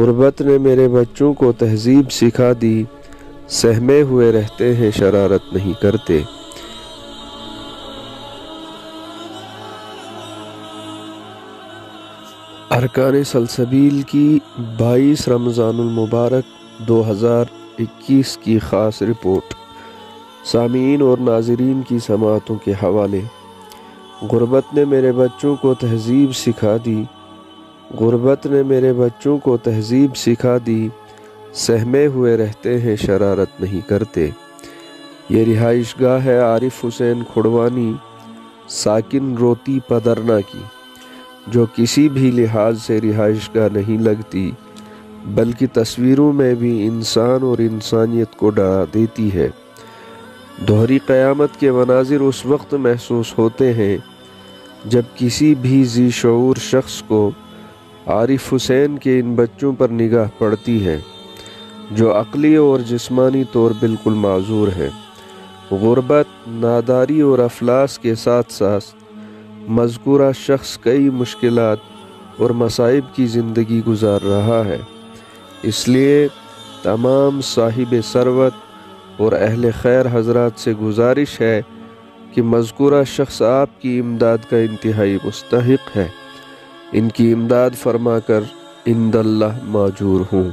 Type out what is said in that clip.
غربت نے میرے بچوں کو تہذیب سکھا دی، سہمے ہوئے رہتے ہیں شرارت نہیں کرتے۔ ارکان سلسبیل کی 22 رمضان المبارک 2021 کی خاص رپورٹ، سامعین اور ناظرین کی سماعتوں کے حوالے۔ غربت نے میرے بچوں کو تہذیب سکھا دی، غربت نے میرے بچوں کو تہذیب سکھا دی، سہمے ہوئے رہتے ہیں شرارت نہیں کرتے۔ یہ رہائش گاہ ہے عارف حسین کھڑوانی، ساکن روتی پدرنا کی، جو کسی بھی لحاظ سے رہائش گاہ نہیں لگتی، بلکہ تصویروں میں بھی انسان اور انسانیت کو ڈرا دیتی ہے۔ دوہری قیامت کے مناظر اس وقت محسوس ہوتے ہیں جب کسی بھی ذی شعور شخص کو عارف حسین کے ان بچوں پر نگاہ پڑتی ہے، جو عقلی اور جسمانی طور بالکل معذور ہیں۔ غربت، ناداری اور افلاس کے ساتھ ساتھ مذکورہ شخص کئی مشکلات اور مصائب کی زندگی گزار رہا ہے۔ اس لیے تمام صاحب ثروت اور اہل خیر حضرات سے گزارش ہے کہ مذکورہ شخص آپ کی امداد کا انتہائی مستحق ہے۔ ان کی امداد فرما کر عند اللہ ماجور ہوں۔